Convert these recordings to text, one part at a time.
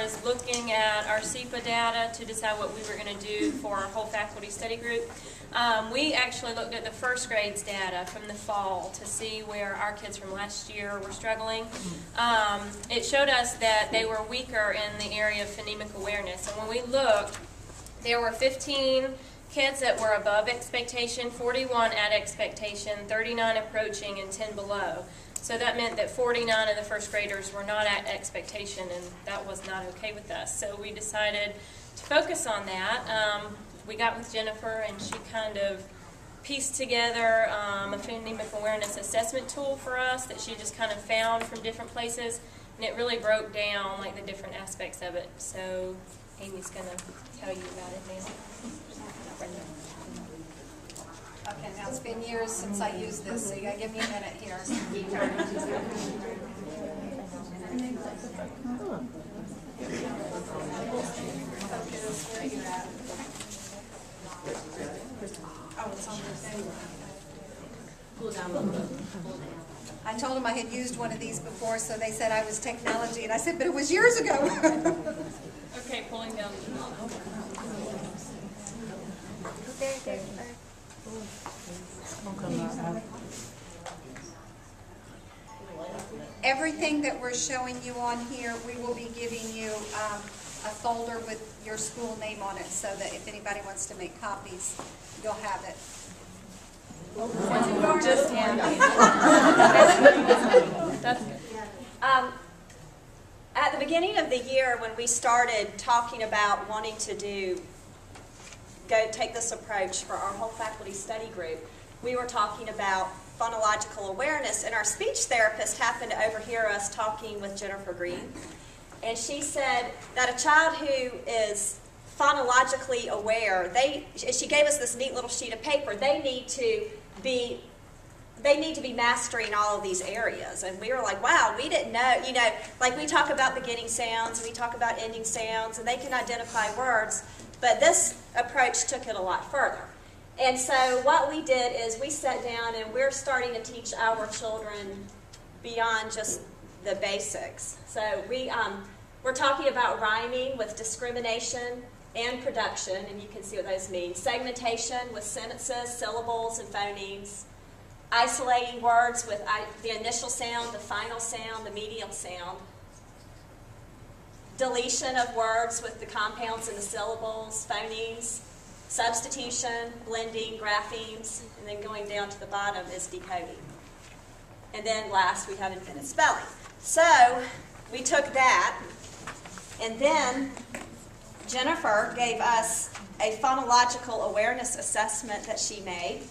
was looking at our SEPA data to decide what we were going to do for our whole faculty study group. We actually looked at the first grade's data from the fall to see where our kids from last year were struggling. It showed us that they were weaker in the area of phonemic awareness. And when we looked, there were 15 kids that were above expectation, 41 at expectation, 39 approaching, and 10 below. So that meant that 49 of the first graders were not at expectation, and that was not okay with us. So we decided to focus on that. We got with Jennifer, and she kind of pieced together a phonemic awareness assessment tool for us that she just kind of found from different places, and it really broke down like the different aspects of it. So Amy's going to tell you about it now. Okay, now it's been years since I used this, so you gotta give me a minute here. Oh, it's on the thing. I told them I had used one of these before, so they said I was technology, and I said, but it was years ago. Okay, pulling down. There. Everything that we're showing you on here, we will be giving you a folder with your school name on it, so that if anybody wants to make copies, you'll have it. Just That's good. At the beginning of the year, when we started talking about wanting to take this approach for our whole faculty study group, we were talking about phonological awareness, and our speech therapist happened to overhear us talking with Jennifer Green, and she said that a child who is phonologically aware, she gave us this neat little sheet of paper, they need to be mastering all of these areas. And we were like, wow, we didn't know, like we talk about beginning sounds, we talk about ending sounds, and they can identify words, but this approach took it a lot further. And so what we did is we sat down and we're starting to teach our children beyond just the basics. So we're talking about rhyming with discrimination and production, and you can see what those mean. Segmentation with sentences, syllables, and phonemes. Isolating words with the initial sound, the final sound, the medial sound. Deletion of words with the compounds and the syllables, phonemes. Substitution, blending, graphemes, and then going down to the bottom is decoding. And then last we have infinite spelling. So we took that, and then Jennifer gave us a phonological awareness assessment that she made.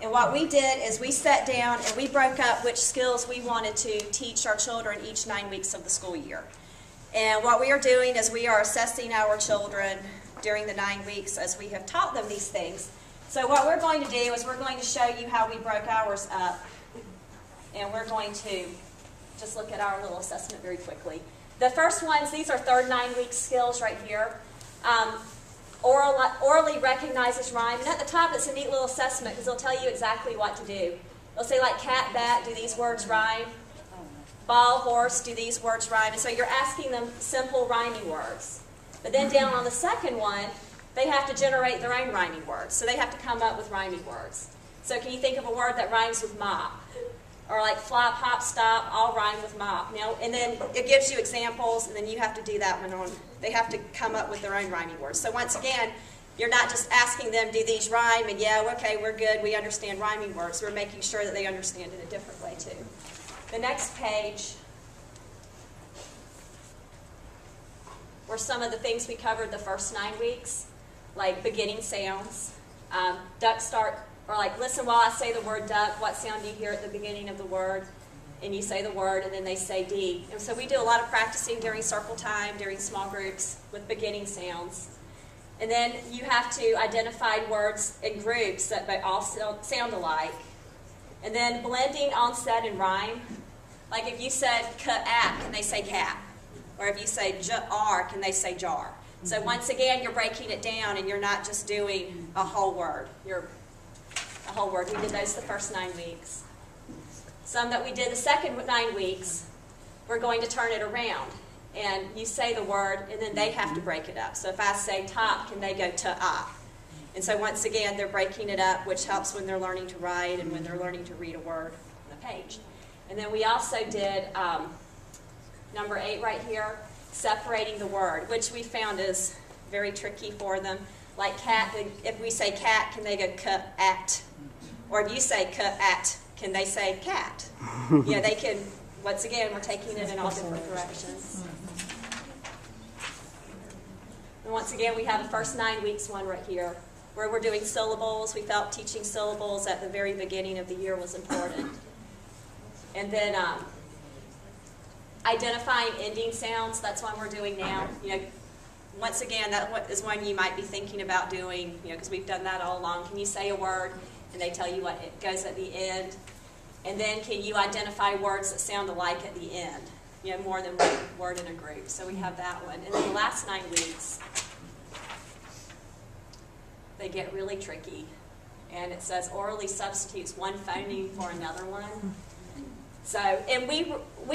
And what we did is we sat down and we broke up which skills we wanted to teach our children each 9 weeks of the school year. And what we are doing is we are assessing our children during the 9 weeks as we have taught them these things. So what we're going to do is we're going to show you how we broke ours up, and we're going to just look at our little assessment very quickly. The first ones, these are third 9 week skills right here. Orally recognizes rhyme, and at the top it's a neat little assessment because it'll tell you exactly what to do. It'll say like cat, bat, do these words rhyme? Ball, horse, do these words rhyme? And so you're asking them simple rhyming words. But then down on the second one, they have to generate their own rhyming words. So they have to come up with rhyming words. So can you think of a word that rhymes with mop? Or like flop, hop, stop, all rhyme with mop. And then it gives you examples, and then you have to do that one on. They have to come up with their own rhyming words. So once again, you're not just asking them, do these rhyme? And yeah, okay, we're good, we understand rhyming words. We're making sure that they understand it a different way too. The next page were some of the things we covered the first 9 weeks, like beginning sounds, duck start, or like listen while I say the word duck, what sound do you hear at the beginning of the word? And you say the word, and then they say D. And so we do a lot of practicing during circle time, during small groups with beginning sounds. And then you have to identify words in groups that all sound alike. And then blending onset and rhyme. Like if you said cat, can they say cat? Or if you say jar, can they say jar? So once again, you're breaking it down, and you're not just doing a whole word. You're a whole word. We did those the first 9 weeks. Some that we did the second 9 weeks, we're going to turn it around. and you say the word, and then they have to break it up. So if I say top, can they go ta-ah? And so once again, they're breaking it up, which helps when they're learning to write and when they're learning to read a word on the page. And then we also did number 8 right here, separating the word, which we found is very tricky for them. Like cat, if we say cat, can they go k-at? Or if you say k-at, can they say cat? Yeah, they can. Once again, we're taking it in all different directions. And once again, we have a first 9 weeks one right here, where we're doing syllables. We felt teaching syllables at the very beginning of the year was important. And then identifying ending sounds, that's one we're doing now. You know, once again, that is one you might be thinking about doing, you know, because we've done that all along. Can you say a word and they tell you what it goes at the end? And then can you identify words that sound alike at the end? You know, more than one word in a group. So we have that one. And then the last 9 weeks, they get really tricky. And it says orally substitutes one phoneme for another one. So, and we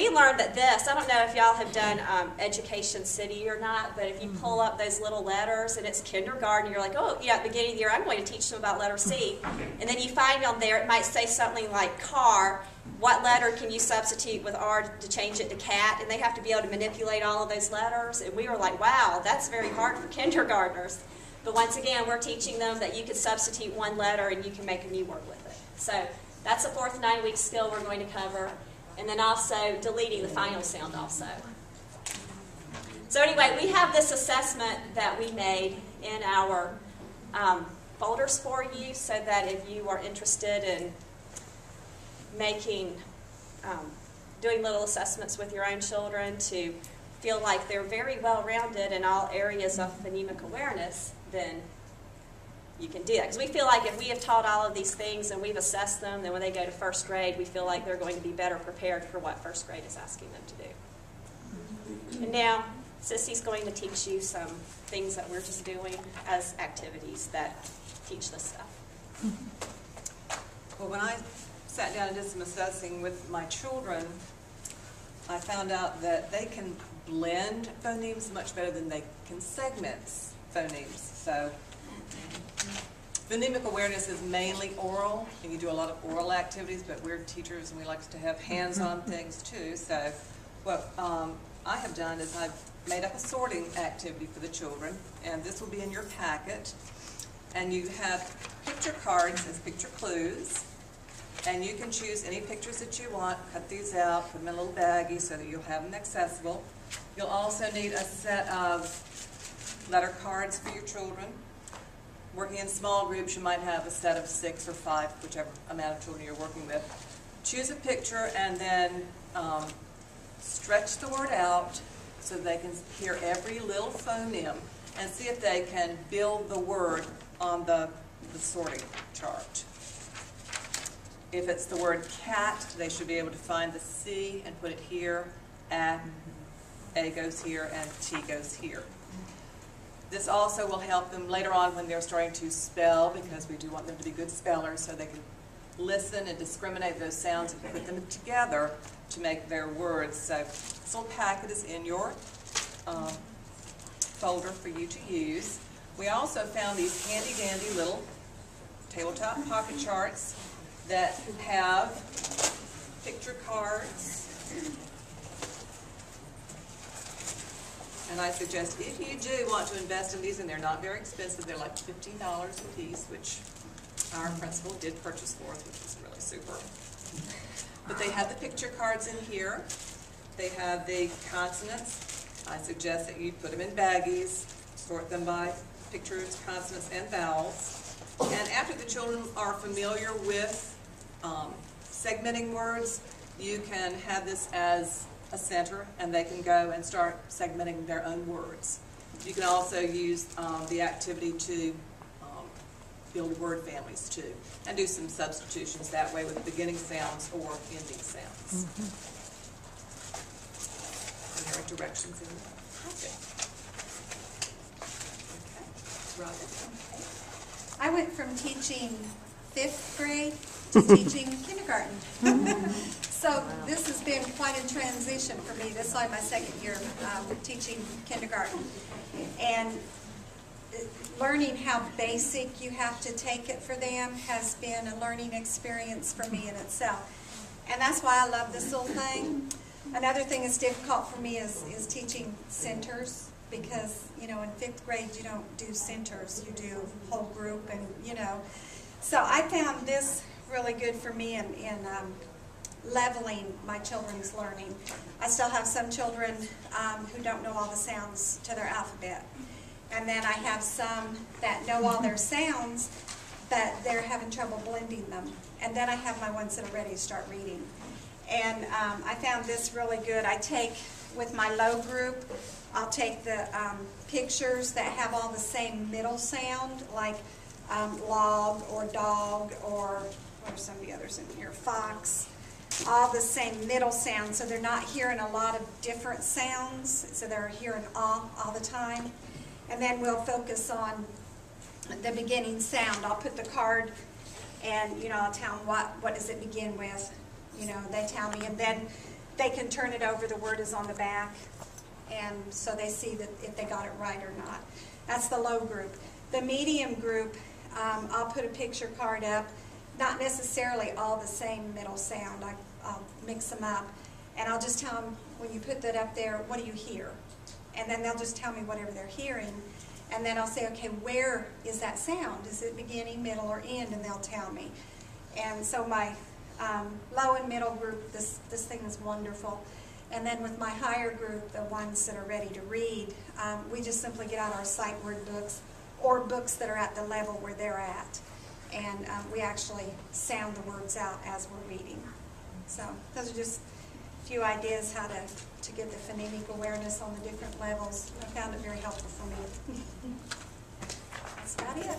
learned that this, I don't know if y'all have done Education City or not, but if you pull up those little letters and it's kindergarten, you're like, oh, yeah, at the beginning of the year, I'm going to teach them about letter C. And then you find on there, it might say something like car. What letter can you substitute with R to change it to cat? And they have to be able to manipulate all of those letters. And we were like, wow, that's very hard for kindergartners. But once again, we're teaching them that you can substitute one letter and you can make a new word with it. So that's the fourth 9-week skill we're going to cover. And then also deleting the final sound also. So anyway, we have this assessment that we made in our folders for you so that if you are interested in making, doing little assessments with your own children to feel like they're very well-rounded in all areas of phonemic awareness, then you can do that. Because we feel like if we have taught all of these things and we've assessed them, then when they go to first grade, we feel like they're going to be better prepared for what first grade is asking them to do. And now, Sissy's going to teach you some things that we're just doing as activities that teach this stuff. Well, when I sat down and did some assessing with my children, I found out that they can blend phonemes much better than they can segment phonemes. So phonemic awareness is mainly oral, and you do a lot of oral activities, but we're teachers and we like to have hands-on things too. So what I have done is I've made up a sorting activity for the children, and this will be in your packet. And you have picture cards as picture clues, and you can choose any pictures that you want, cut these out, put them in a little baggie so that you'll have them accessible. You'll also need a set of letter cards for your children. Working in small groups, you might have a set of 6 or 5, whichever amount of children you're working with. Choose a picture and then stretch the word out so they can hear every little phoneme and see if they can build the word on the sorting chart. If it's the word cat, they should be able to find the C and put it here, A goes here, and T goes here. This also will help them later on when they're starting to spell, because we do want them to be good spellers, so they can listen and discriminate those sounds and put them together to make their words. So this little packet is in your folder for you to use. We also found these handy-dandy little tabletop pocket charts that have picture cards. And I suggest if you do want to invest in these, and they're not very expensive, they're like $15 a piece, which our principal did purchase for us, which is really super. But they have the picture cards in here. They have the consonants. I suggest that you put them in baggies, sort them by pictures, consonants, and vowels. And after the children are familiar with segmenting words, you can have this as a center, and they can go and start segmenting their own words. You can also use the activity to build word families too, and do some substitutions that way with beginning sounds or ending sounds. And there are directions in the packet. Okay, Robin. I went from teaching 5th grade to teaching kindergarten. So this has been quite a transition for me. This is like my second year teaching kindergarten. And learning how basic you have to take it for them has been a learning experience for me in itself. And that's why I love this little thing. Another thing that's difficult for me is teaching centers, because, you know, in 5th grade you don't do centers, you do whole group, and, you know. So I found this really good for me in leveling my children's learning. I still have some children who don't know all the sounds to their alphabet. And then I have some that know all their sounds, but they're having trouble blending them. And then I have my ones that are ready to start reading. And I found this really good. I take, with my low group, I'll take the pictures that have all the same middle sound, like log or dog, or what are some of the others in here, fox, all the same middle sound, so they're not hearing a lot of different sounds, so they're hearing all the time. And then we'll focus on the beginning sound. I'll put the card and, you know, I'll tell them what does it begin with. You know, they tell me, and then they can turn it over. The word is on the back, and so they see that if they got it right or not. That's the low group. The medium group, I'll put a picture card up, not necessarily all the same middle sound. I'll mix them up, and I'll just tell them, when you put that up there, what do you hear? And then they'll just tell me whatever they're hearing. And then I'll say, okay, where is that sound? Is it beginning, middle, or end? And they'll tell me. And so my low and middle group, this thing is wonderful. And then with my higher group, the ones that are ready to read, we just simply get out our sight word books or books that are at the level where they're at. And we actually sound the words out as we're reading. So those are just a few ideas how to get the phonemic awareness on the different levels. I found it very helpful for me. That's about it.